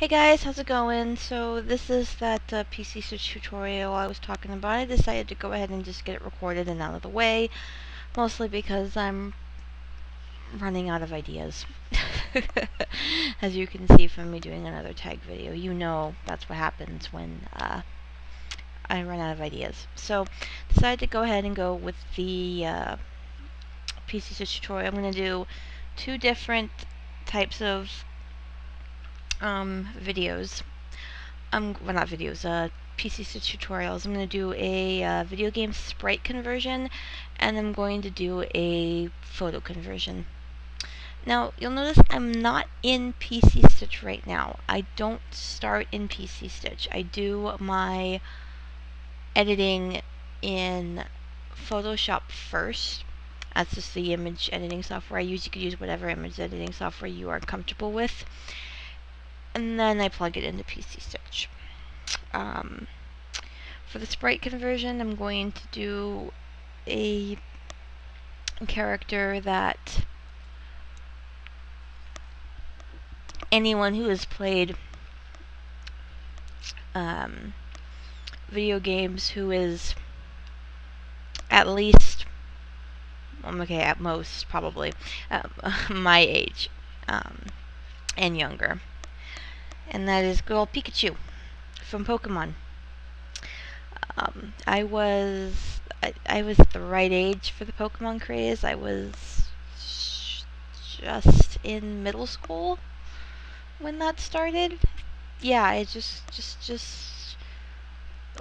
Hey guys, how's it going? So this is that PC Switch tutorial I was talking about. I decided to go ahead and just get it recorded and out of the way, mostly because I'm running out of ideas. As you can see from me doing another tag video, you know that's what happens when I run out of ideas. So decided to go ahead and go with the PC Switch tutorial. I'm going to do two different types of videos. Well, not videos, PC Stitch tutorials. I'm going to do a video game sprite conversion, and I'm going to do a photo conversion. Now, you'll notice I'm not in PC Stitch right now. I don't start in PC Stitch. I do my editing in Photoshop first. That's just the image editing software I use. You could use whatever image editing software you are comfortable with. And then I plug it into PC Stitch. For the sprite conversion, I'm going to do a character that anyone who has played video games who is at least, okay, at most probably my age and younger, and that is good old Pikachu from Pokemon. I was the right age for the Pokemon craze. I was just in middle school when that started. Yeah, I just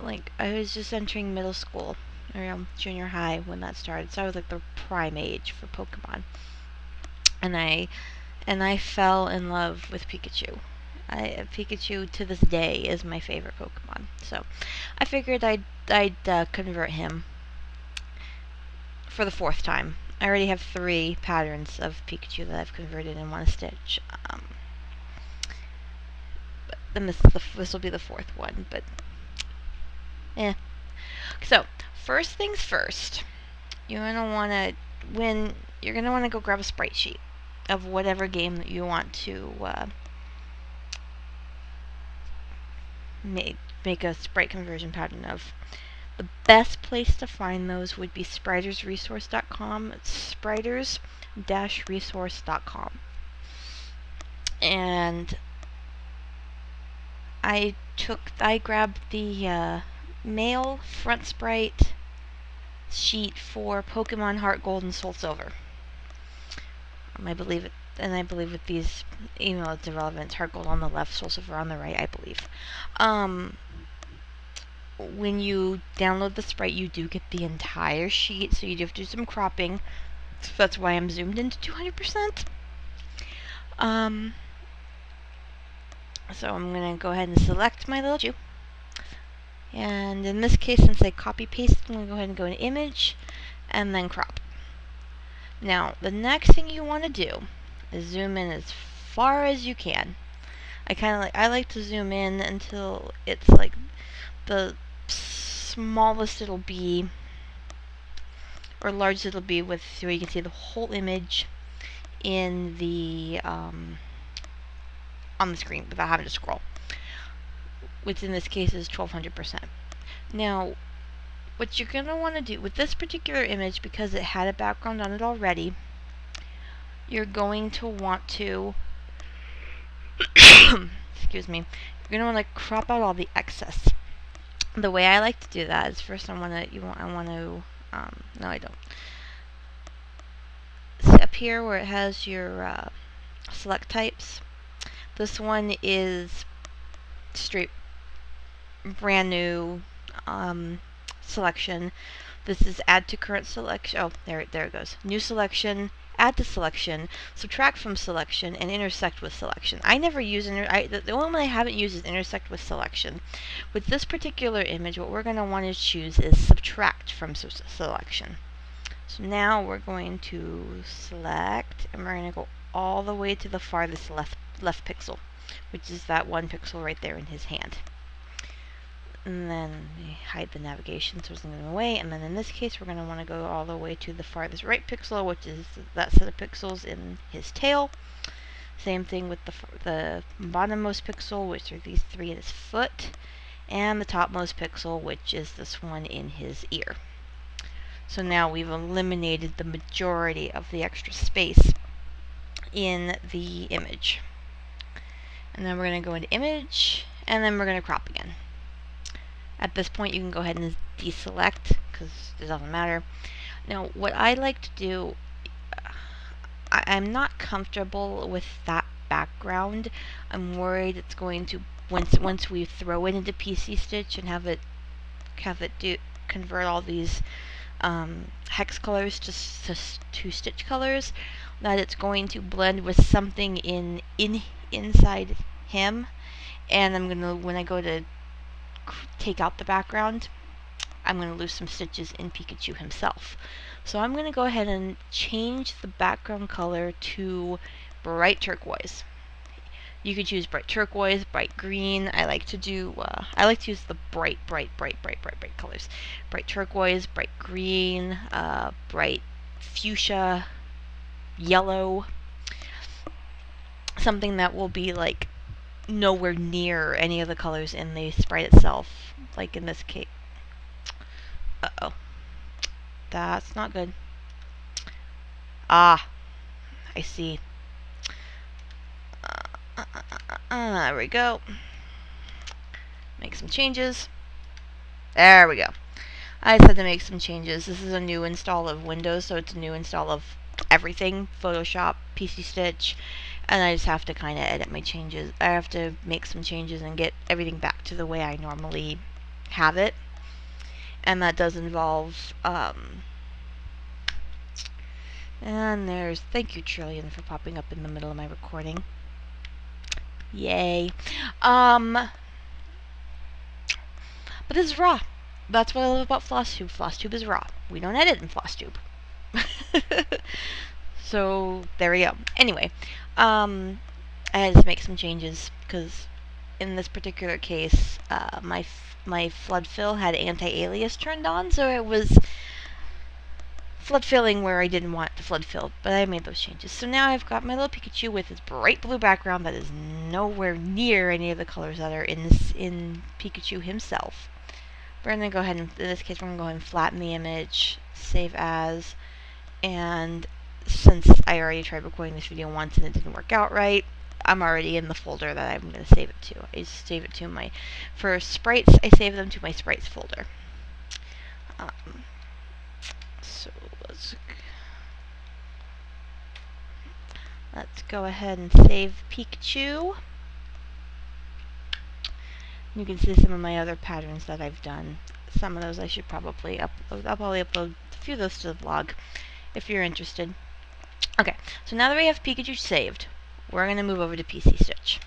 like I was just entering middle school or junior high when that started. So I was like the prime age for Pokemon, and I fell in love with Pikachu. Pikachu to this day is my favorite Pokemon. So I figured I'd convert him for the fourth time. I already have 3 patterns of Pikachu that I've converted in one stitch. But then this will be the 4th one. But so first things first, you're gonna wanna go grab a sprite sheet of whatever game that you want to make a sprite conversion pattern of. The best place to find those would be spritersresource.com. It's spriters-resource.com. And I grabbed the male front sprite sheet for Pokemon Heart Gold and Soul Silver. I believe with these, even though it's irrelevant, Heart Gold on the left, Soul Silver on the right, I believe. When you download the sprite, you do get the entire sheet, so you do have to do some cropping. So that's why I'm zoomed into 200%. So I'm going to go ahead and select my little Pikachu. And in this case, since I copy-pasted, I'm going to go ahead and go to Image, and then Crop. Now, the next thing you want to do is zoom in as far as you can. I like to zoom in until it's like the smallest it'll be, or largest it'll be, with where you can see the whole image in the on the screen without having to scroll, which in this case is 1200%. Now, what you're going to want to do with this particular image, because it had a background on it already, you're going to want to excuse me, you're going to want to crop out all the excess. The way I like to do that is first no, I don't. So up here where it has your select types, this one is straight brand new selection. This is add to current selection. Oh, there it goes. New selection, add to selection, subtract from selection, and intersect with selection. I never use the only one I haven't used is intersect with selection. With this particular image, what we're going to want to choose is subtract from selection. So now we're going to select, and we're going to go all the way to the farthest left pixel, which is that 1 pixel right there in his hand. And then we hide the navigation so it's not going away, and then in this case we're going to want to go all the way to the farthest right pixel, which is that set of pixels in his tail. Same thing with the bottommost pixel, which are these three in his foot, and the topmost pixel, which is this one in his ear. So now we've eliminated the majority of the extra space in the image. And then we're going to go into image, and then we're going to crop again. At this point you can go ahead and deselect, because it doesn't matter. Now what I like to do, I'm not comfortable with that background. I'm worried it's going to, once we throw it into PC Stitch and have it convert all these hex colors to stitch colors, that it's going to blend with something inside him, and I'm gonna, when I go to take out the background, I'm gonna lose some stitches in Pikachu himself. So I'm gonna go ahead and change the background color to bright turquoise. You could choose bright turquoise, bright green. I like to use the bright colors. Bright turquoise, bright green, bright fuchsia, yellow. Something that will be like nowhere near any of the colors in the sprite itself. Like in this case. Uh-oh. That's not good. Ah, I see. There we go. Make some changes. There we go. I just had to make some changes. This is a new install of Windows, so it's a new install of everything. Photoshop, PC Stitch, and I just have to kind of edit my changes. I have to make some changes and get everything back to the way I normally have it. And that does involve, and there's, thank you Trillion for popping up in the middle of my recording. Yay. But this is raw. That's what I love about Flosstube. Flosstube is raw. We don't edit in Flosstube. So, there we go. Anyway, I had to make some changes, because in this particular case, my flood fill had anti-alias turned on, so it was flood filling where I didn't want to flood fill, but I made those changes. So now I've got my little Pikachu with his bright blue background that is nowhere near any of the colors that are in Pikachu himself. We're going to go ahead and, in this case, we're going to go ahead and flatten the image, save as, and since I already tried recording this video once and it didn't work out right, I'm already in the folder that I'm going to save it to. I save it to my, for sprites, I save them to my sprites folder. So let's go ahead and save Pikachu. You can see some of my other patterns that I've done. Some of those I should probably upload. I'll probably upload a few of those to the blog if you're interested. Okay, so now that we have Pikachu saved, we're going to move over to PC Stitch.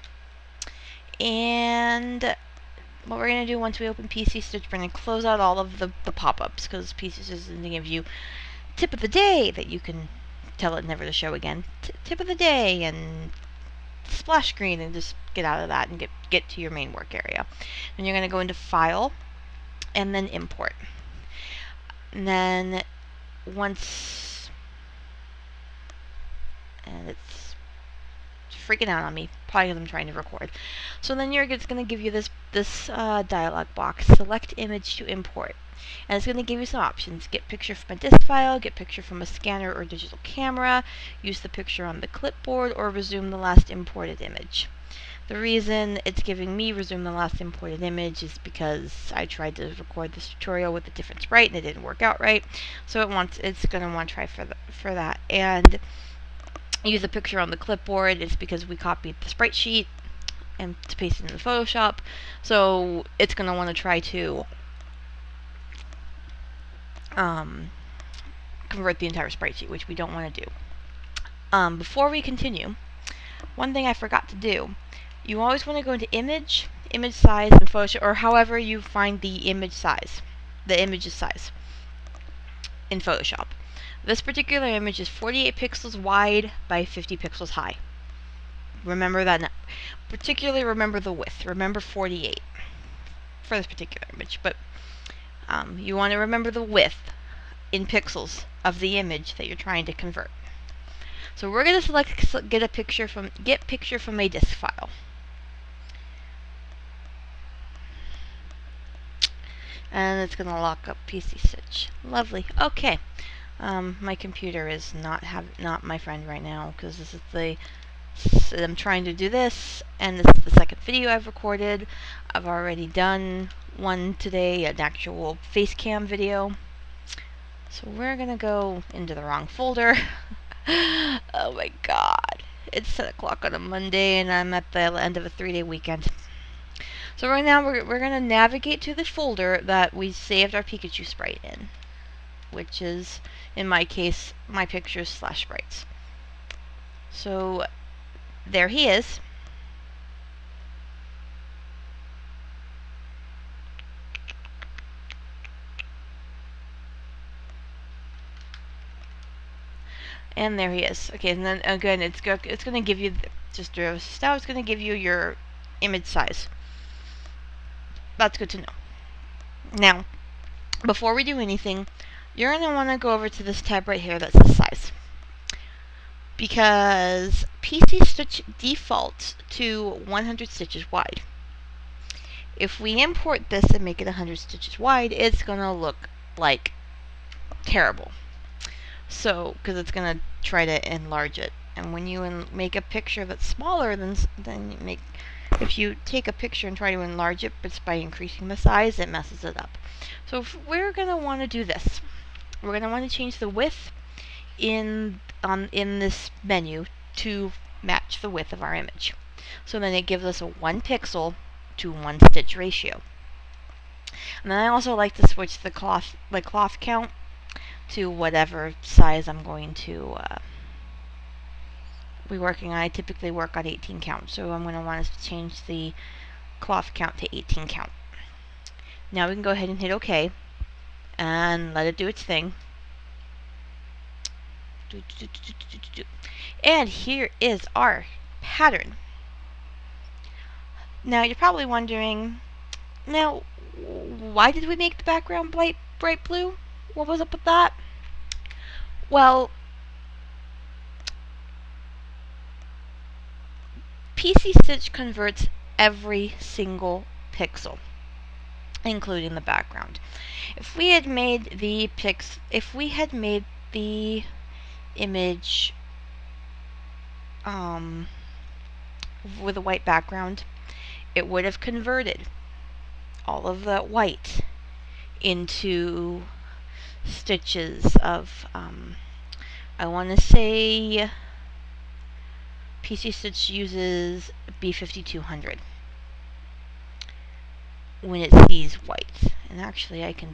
And what we're going to do once we open PC Stitch, we're going to close out all of the pop-ups, because PC Stitch is going to give you tip of the day that you can tell it never to show again. Tip of the day and splash screen, and just get out of that and get to your main work area. And you're going to go into File and then Import. And then once, and it's freaking out on me, probably because I'm trying to record. So then it's going to give you this dialog box, select image to import. And it's going to give you some options. Get picture from a disk file, get picture from a scanner or digital camera, use the picture on the clipboard, or resume the last imported image. The reason it's giving me resume the last imported image is because I tried to record this tutorial with a different sprite and it didn't work out right. So it's going to want to try for that. And use the picture on the clipboard is because we copied the sprite sheet and to paste it into Photoshop. So it's going to want to try to convert the entire sprite sheet, which we don't want to do. Before we continue, one thing I forgot to do, you always want to go into image size, and Photoshop, or however you find the image's size in Photoshop. This particular image is 48 pixels wide by 50 pixels high. Remember that. Particularly remember the width. Remember 48 for this particular image, but you want to remember the width in pixels of the image that you're trying to convert. So we're going to select get picture from a disk file. And it's going to lock up PC Stitch. Lovely. Okay. My computer is not my friend right now, because this is I'm trying to do this, and this is the second video I've recorded. I've already done one today, an actual face cam video. So we're gonna go into the wrong folder. Oh my god. It's 10 o'clock on a Monday, and I'm at the end of a 3-day weekend. So right now we're gonna navigate to the folder that we saved our Pikachu sprite in, which is, in my case, my pictures / sprites. So there he is. And there he is. Okay, and then again, it's going to give you, now it's going to give you your image size. That's good to know. Now, before we do anything, you're going to want to go over to this tab right here that says size. Because PC Stitch defaults to 100 stitches wide. If we import this and make it 100 stitches wide, it's going to look like terrible. So, because it's going to try to enlarge it. And when you make a picture that's smaller than if you take a picture and try to enlarge it, but by increasing the size, it messes it up. So if we're going to want to do this. We're going to want to change the width in this menu to match the width of our image. So then it gives us a 1 pixel to 1 stitch ratio. And then I also like to switch the cloth count to whatever size I'm going to be working on. I typically work on 18 count, so I'm going to want us to change the cloth count to 18 count. Now we can go ahead and hit OK and let it do its thing. And here is our pattern. Now you're probably wondering, now why did we make the background bright blue? What was up with that? Well, PC Stitch converts every single pixel, including the background. If we had made the image with a white background, it would have converted all of the white into stitches of I want to say PC Stitch uses B5200 when it sees white. And actually I can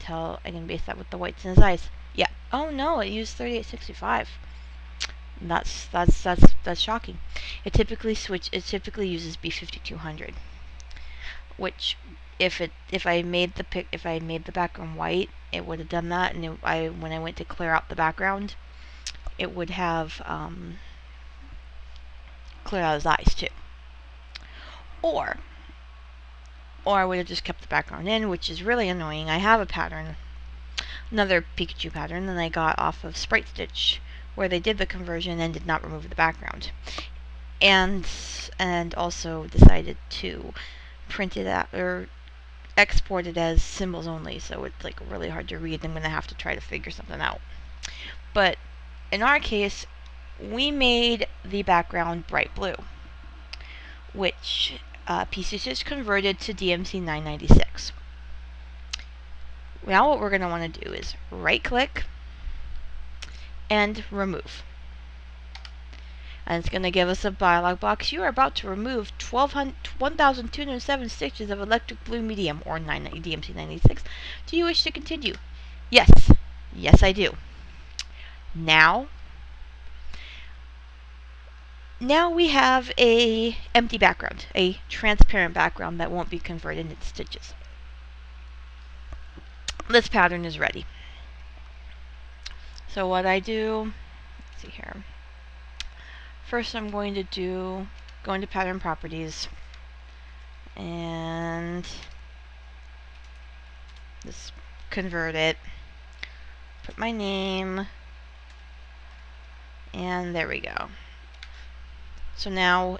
base that with the whites in his eyes. Yeah. Oh no, it used 3865. That's shocking. It typically uses B5200, which if I made the background white, it would have done that, and when I went to clear out the background, it would have cleared out his eyes too. Or I would have just kept the background in, which is really annoying. I have a pattern, another Pikachu pattern that I got off of Sprite Stitch, where they did the conversion and did not remove the background, and also decided to print it out or export it as symbols only, so it's like really hard to read. I'm going to have to try to figure something out. But in our case, we made the background bright blue, which PC Stitch converted to DMC 996. Now what we're going to want to do is right click and remove. And it's going to give us a dialog box. You are about to remove 1,207 stitches of electric blue medium, or DMC 96. Do you wish to continue? Yes. Yes, I do. Now we have a empty background, a transparent background that won't be converted into stitches. This pattern is ready. So what I do, let's see here. First I'm going to go into pattern properties and just convert it, put my name, And there we go. So now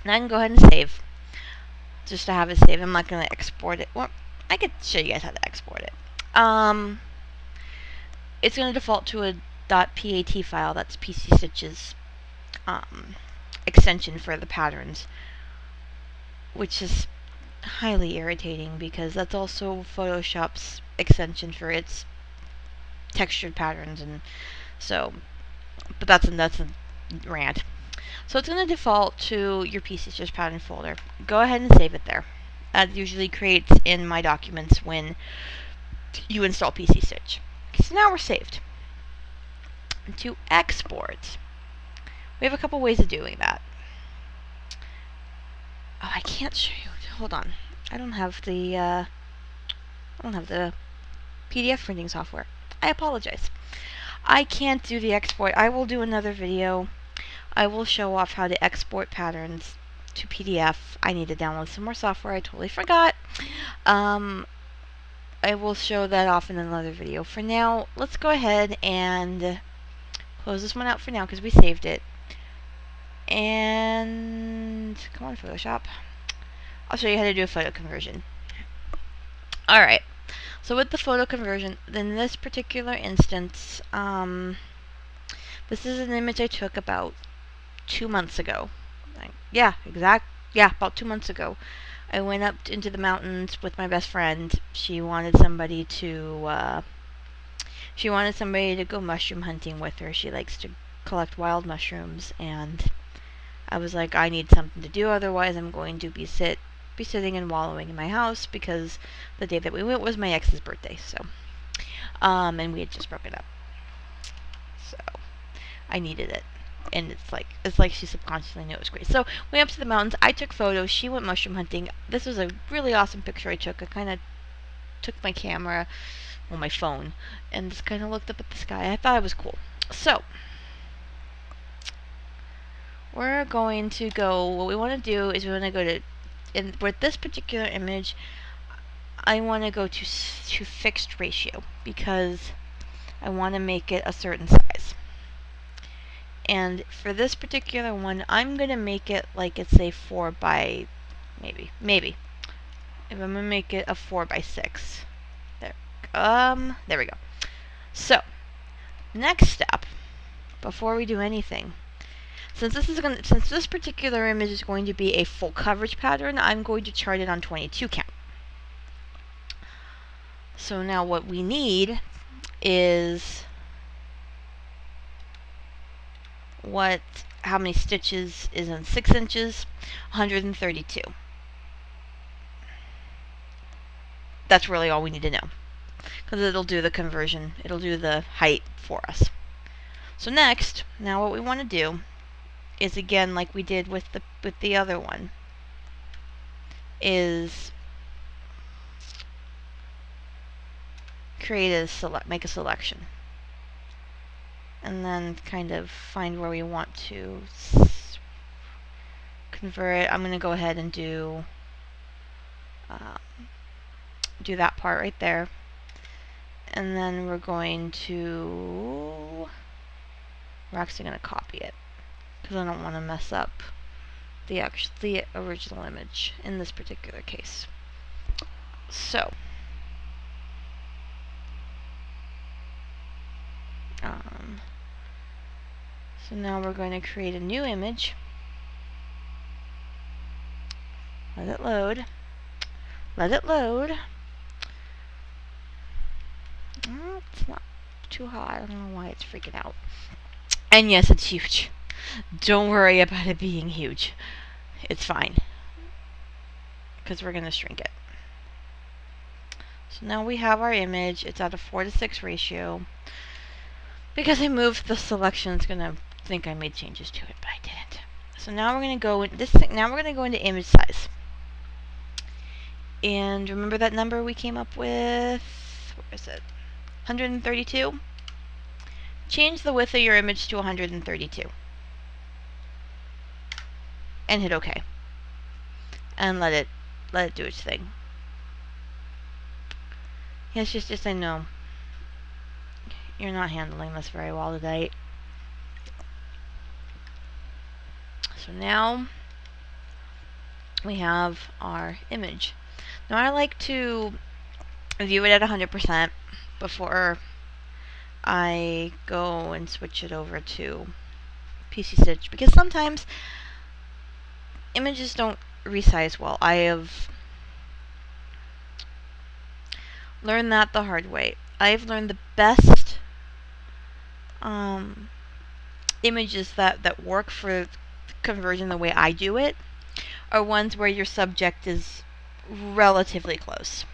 I can go ahead and save. Just to have it saved. I'm not going to export it. Well, I could show you guys how to export it. It's going to default to a .pat file. That's PC Stitch's extension for the patterns, which is highly irritating because that's also Photoshop's extension for its textured patterns, and so, but that's a rant. So it's going to default to your PC Stitch pattern folder. Go ahead and save it there. That usually creates in my documents when you install PC Stitch. So now we're saved. To export, we have a couple ways of doing that. Oh, I can't show you. Hold on. I don't have the PDF printing software. I apologize. I can't do the export. I will do another video. I will show off how to export patterns to PDF. I need to download some more software. I totally forgot. I will show that off in another video. For now, let's go ahead and close this one out for now because we saved it. And come on, Photoshop. I'll show you how to do a photo conversion. Alright, so with the photo conversion, in this particular instance, this is an image I took about 2 months ago. About 2 months ago. I went up into the mountains with my best friend. She wanted somebody to go mushroom hunting with her. She likes to collect wild mushrooms, and I was like, I need something to do, otherwise I'm going to be sitting and wallowing in my house, because the day that we went was my ex's birthday, so and we had just broken up, so I needed it, and it's like she subconsciously knew it was great. So we went up to the mountains. I took photos. She went mushroom hunting. This was a really awesome picture I took. I kind of took my camera, well, my phone, and just kind of looked up at the sky. I thought it was cool. So we're going to go, what we want to do is we want to go to, with this particular image, I want to go to fixed ratio because I want to make it a certain size. And for this particular one, I'm going to make it like it's a 4 by, maybe. If I'm going to make it a 4 by 6. There we go. So, next step, before we do anything, since this particular image is going to be a full coverage pattern, I'm going to chart it on 22 count. So now what we need is how many stitches is in 6 inches? 132. That's really all we need to know, because it'll do the conversion. It'll do the height for us. So next, now what we want to do is, again, like we did with the other one, is make a selection, and then kind of find where we want to convert. I'm going to go ahead and do that part right there, and then we're actually going to copy it because I don't want to mess up the original image in this particular case. So now we're going to create a new image. Let it load. Oh, it's not too hot. I don't know why it's freaking out. And yes, it's huge. Don't worry about it being huge. It's fine, because we're going to shrink it. So now we have our image. It's at a 4:6 ratio. Because I moved the selection, it's going to think I made changes to it, but I didn't. So now we're going to go into image size. And remember that number we came up with? Where is it? 132? Change the width of your image to 132. And hit OK. And let it do its thing. Yes, just I know. You're not handling this very well today. So now we have our image. Now I like to view it at 100% before I go and switch it over to PC Stitch, because sometimes images don't resize well. I have learned that the hard way. I've learned the best images that work for conversion the way I do it are ones where your subject is relatively close.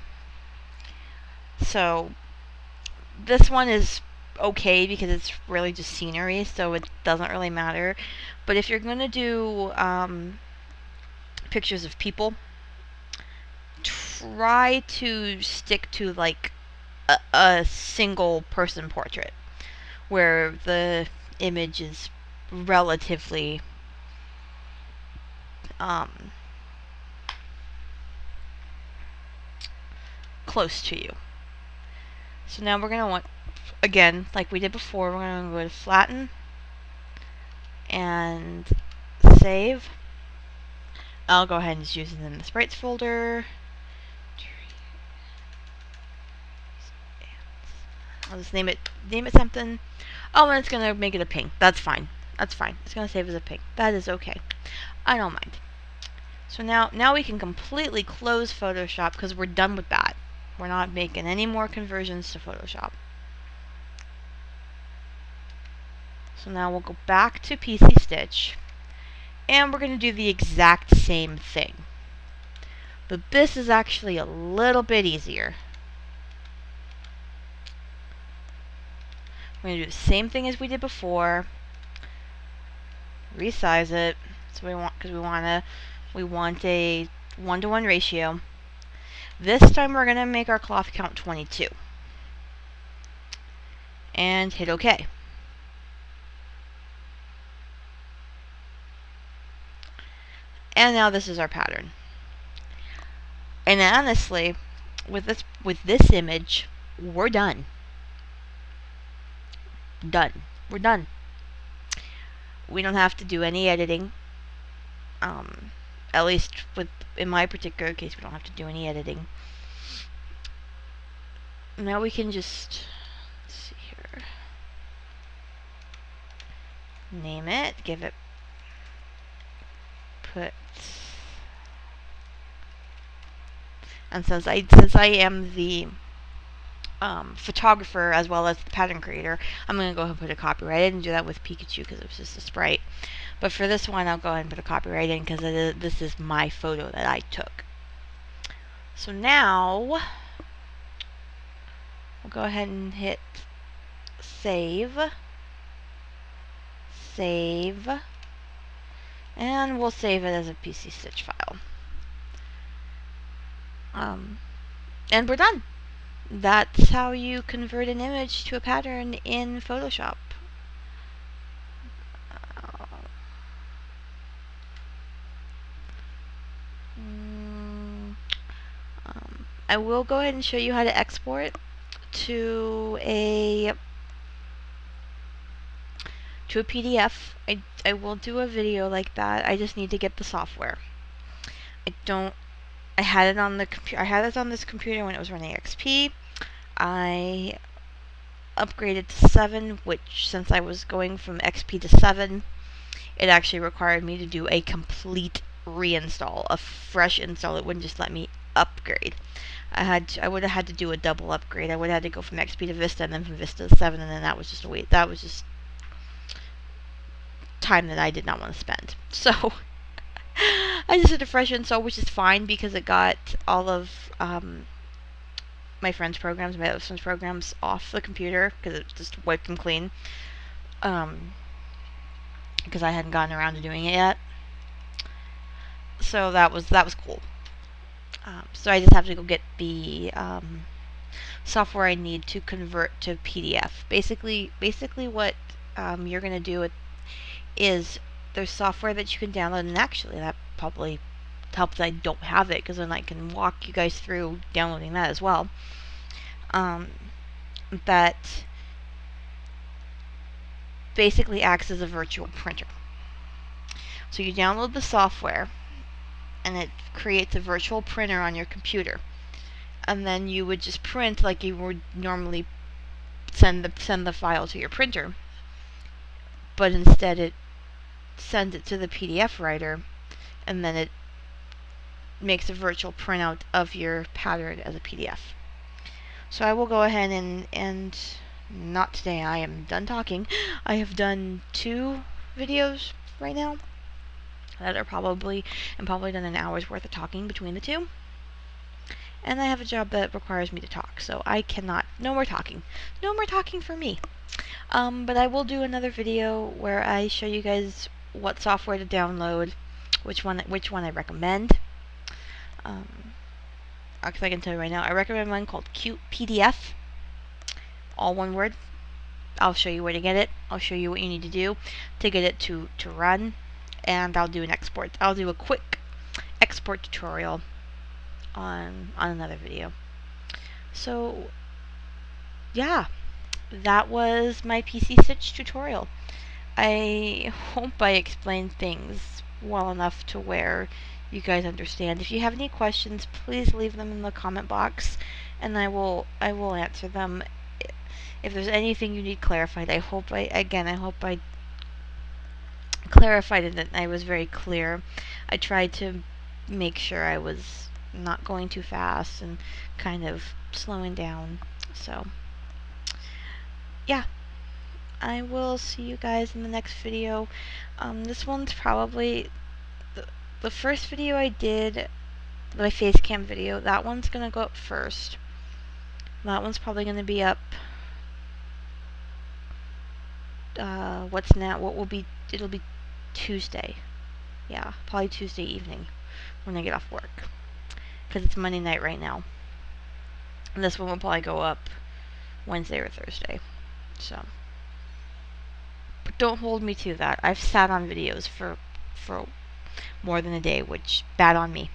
So this one is okay because it's really just scenery, so it doesn't really matter. But if you're going to do pictures of people, try to stick to like a single person portrait where the image is relatively close to you. So now we're going to want, again, like we did before, we're going to go to flatten and save. I'll go ahead and just use it in the sprites folder. I'll just name it something. Oh, and it's going to make it a ping. That's fine. That's fine. It's going to save as a ping. That is okay. I don't mind. So now we can completely close Photoshop because we're done with that. We're not making any more conversions to Photoshop. So now we'll go back to PC Stitch, and we're going to do the exact same thing. But this is actually a little bit easier. We're going to do the same thing as we did before. Resize it. So we want, because we want a 1-to-1 ratio. This time we're going to make our cloth count 22. And hit OK. And now this is our pattern. And honestly, with this image, we're done. We're done. We don't have to do any editing. At least in my particular case, we don't have to do any editing. Now we can just, let's see here, name it, give it, put, and since I am the photographer as well as the pattern creator, I'm going to go ahead and put a copyright. I didn't do that with Pikachu because it was just a sprite. But for this one, I'll go ahead and put a copyright in because this is my photo that I took. So now, we'll go ahead and hit save. Save. And we'll save it as a PC Stitch file. And we're done. That's how you convert an image to a pattern in Photoshop. I will go ahead and show you how to export to a PDF. I will do a video like that. I just need to get the software. I had it on the computer. I had it on this computer when it was running XP. I upgraded to 7, which since I was going from XP to 7, it actually required me to do a complete reinstall, a fresh install. It wouldn't just let me upgrade. I would have had to do a double upgrade. I would have had to go from XP to Vista and then from Vista to 7, and then that was just a wait. That was just time that I did not want to spend. So I just did a fresh install, which is fine because it got all of my friend's programs, my other friend's programs off the computer because it just wiped them clean. Because I hadn't gotten around to doing it yet. So that was cool. So I just have to go get the software I need to convert to PDF. Basically what you're going to do is there's software that you can download, and actually that probably helps I don't have it because then I can walk you guys through downloading that as well. That basically acts as a virtual printer. So you download the software, and it creates a virtual printer on your computer. And then you would just print like you would normally send the file to your printer. But instead it sends it to the PDF writer, and then it makes a virtual printout of your pattern as a PDF. So I will go ahead and not today, I am done talking. I have done 2 videos right now that are probably done an hour's worth of talking between the 2. And I have a job that requires me to talk, so I cannot, no more talking for me. But I will do another video where I show you guys what software to download, which one I recommend. Actually, I can tell you right now, I recommend one called Cute PDF, all one word. I'll show you where to get it. I'll show you what you need to do to get it to run, and I'll do an export. I'll do a quick export tutorial on another video. So yeah, that was my PC Stitch tutorial. I hope I explained things well enough to where you guys understand. If you have any questions, please leave them in the comment box, and I will answer them. If there's anything you need clarified, I hope I clarified it, and I was very clear. I tried to make sure I was not going too fast and kind of slowing down. So yeah, I will see you guys in the next video. This one's probably the first video I did, my face cam video. That one's gonna go up first. That one's probably gonna be up. It'll be Tuesday. Yeah, probably Tuesday evening when I get off work, because it's Monday night right now. And this one will probably go up Wednesday or Thursday. So, but don't hold me to that. I've sat on videos for more than a day, which bad on me.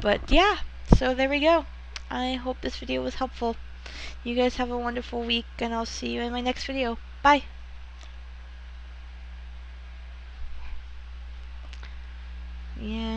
But yeah, so there we go. I hope this video was helpful. You guys have a wonderful week, and I'll see you in my next video. Bye! Yeah.